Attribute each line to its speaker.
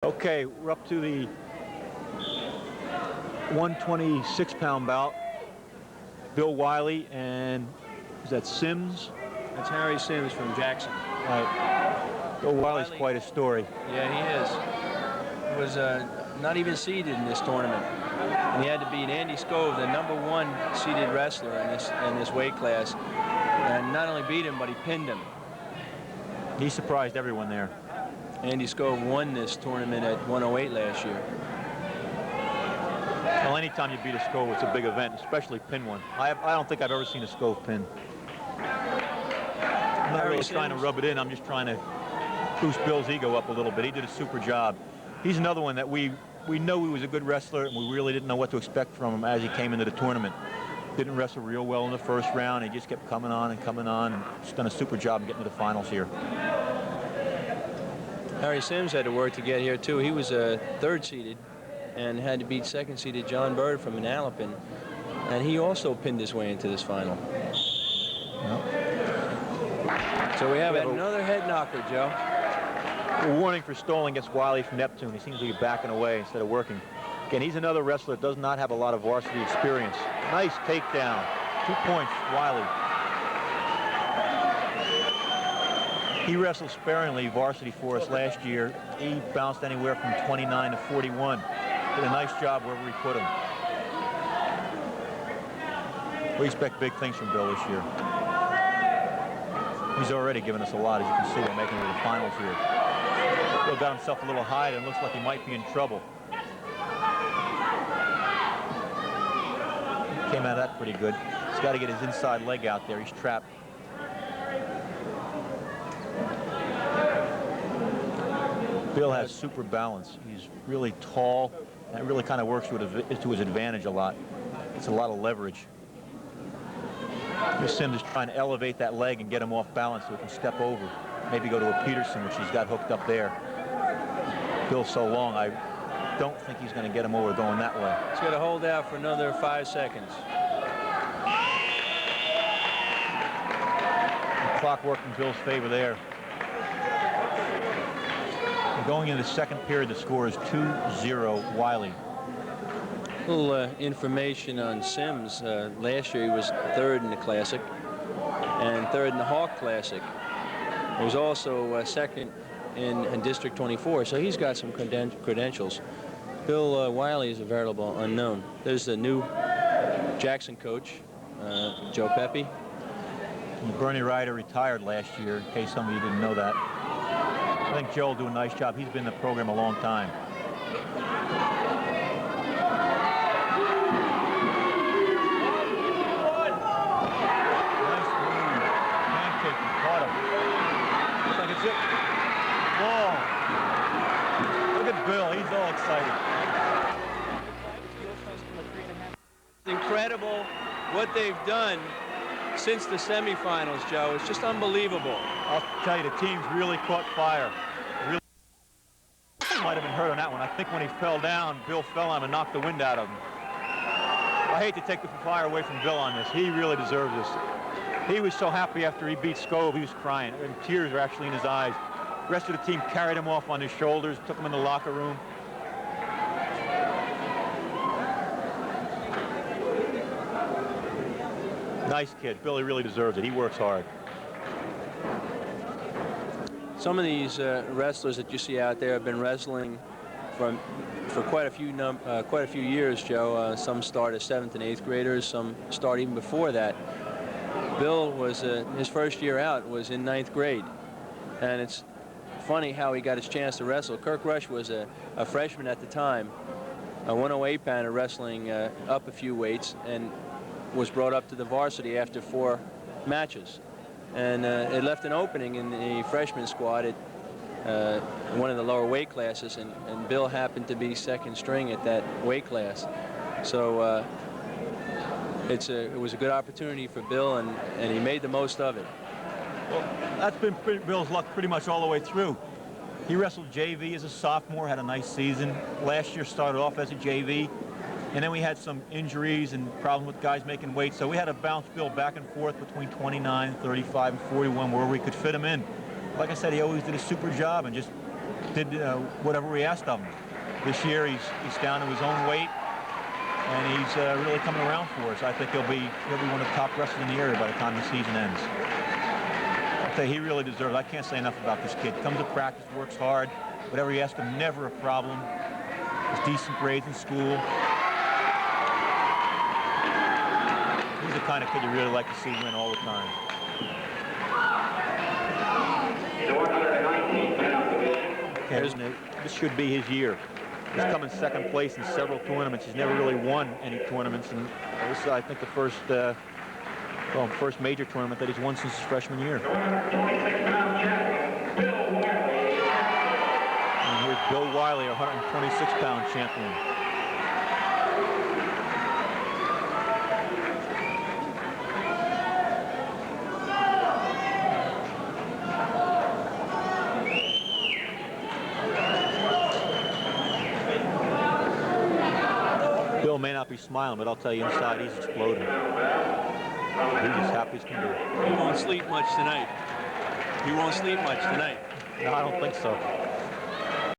Speaker 1: Okay, we're up to the 126-pound bout. Bill Wylie and is that Sims?
Speaker 2: That's Harry Sims from Jackson.
Speaker 1: Right. Bill Wylie's quite a story.
Speaker 2: Yeah, he is. He was not even seeded in this tournament, and he had to beat Andy Scove, the #1 seeded wrestler in this weight class, and not only beat him, but he pinned him.
Speaker 1: He surprised everyone there.
Speaker 2: Andy Scove won this tournament at 108 last year.
Speaker 1: Well, anytime you beat a Scove, it's a big event, especially pin one. I don't think I've ever seen a Scove pin. I'm not really trying to rub it in. I'm just trying to boost Bill's ego up a little bit. He did a super job. He's another one that we know he was a good wrestler, and we really didn't know what to expect from him as he came into the tournament. Didn't wrestle real well in the first round. He just kept coming on, and just done a super job in getting to the finals here.
Speaker 2: Harry Sims had to work to get here, too. He was third seeded and had to beat second seeded John Bird from Manalapan, and he also pinned his way into this final.
Speaker 1: Yep.
Speaker 2: So we have another head knocker, Joe.
Speaker 1: A warning for stalling against Wylie from Neptune. He seems to be backing away instead of working. Again, he's another wrestler that does not have a lot of varsity experience. Nice takedown. 2 points, Wylie. He wrestled sparingly varsity for us last year. He bounced anywhere from 29 to 41. Did a nice job wherever we put him. We expect big things from Bill this year. He's already given us a lot, as you can see. We're making it to the finals here. Bill got himself a little high and looks like he might be in trouble. Came out of that pretty good. He's got to get his inside leg out there. He's trapped. Bill has super balance. He's really tall. That really kind of works to his advantage a lot. It's a lot of leverage. Sims is trying to elevate that leg and get him off balance so he can step over. Maybe go to a Peterson, which he's got hooked up there. Bill's so long, I don't think he's going to get him over going that way.
Speaker 2: He's got to hold out for another 5 seconds.
Speaker 1: The clock worked in Bill's favor there. Going into the second period, the score is 2-0 Wylie.
Speaker 2: A little information on Sims. Last year he was third in the Classic and third in the Hawk Classic. He was also second in District 24, so he's got some credentials. Bill Wylie is a veritable unknown. There's the new Jackson coach, Joe Pepe.
Speaker 1: And Bernie Ryder retired last year, in case some of you didn't know that. I think Joe will do a nice job. He's been in the program a long time. Nice move. Pancake and caught him. Looks like it's it. Whoa. Look at Bill. He's all excited.
Speaker 2: It's incredible what they've done since the semifinals, Joe. It's just unbelievable.
Speaker 1: I'll tell you, the team's really caught fire. Really might have been hurt on that one. I think when he fell down, Bill fell on him and knocked the wind out of him. I hate to take the fire away from Bill on this. He really deserves this. He was so happy after he beat Scove. He was crying, and tears were actually in his eyes. The rest of the team carried him off on his shoulders, took him in the locker room. Nice kid. Billy really deserves it. He works hard.
Speaker 2: Some of these wrestlers that you see out there have been wrestling for quite a few years, Joe. Some start as 7th and 8th graders. Some start even before that. Bill was his first year out was in 9th grade, and it's funny how he got his chance to wrestle. Kirk Rush was a freshman at the time, a 108 pounder wrestling up a few weights, and was brought up to the varsity after 4 matches. And it left an opening in the freshman squad at one of the lower weight classes, and Bill happened to be second string at that weight class. So it was a good opportunity for Bill, and he made the most of it.
Speaker 1: Well, that's been Bill's luck pretty much all the way through. He wrestled JV as a sophomore, had a nice season. Last year started off as a JV. And then we had some injuries and problems with guys making weight. So we had to bounce Bill back and forth between 29, 35, and 41, where we could fit him in. Like I said, he always did a super job and just did whatever we asked of him. This year he's down to his own weight, and he's really coming around for us. I think he'll be one of the top wrestlers in the area by the time the season ends. I'll tell you, he really deserves it. I can't say enough about this kid. Comes to practice, works hard. Whatever you ask him, never a problem. Has decent grades in school. He's the kind of kid you really like to see win all the time. Okay, this should be his year. He's come in second place in several tournaments. He's never really won any tournaments, and this is, I think, the first major tournament that he's won since his freshman year. And here's Bill Wylie, our 126-pound champion. Bill may not be smiling, but I'll tell you, inside he's exploding. He's as happy as can be.
Speaker 2: He won't sleep much tonight. He won't sleep much tonight.
Speaker 1: No, I don't think so.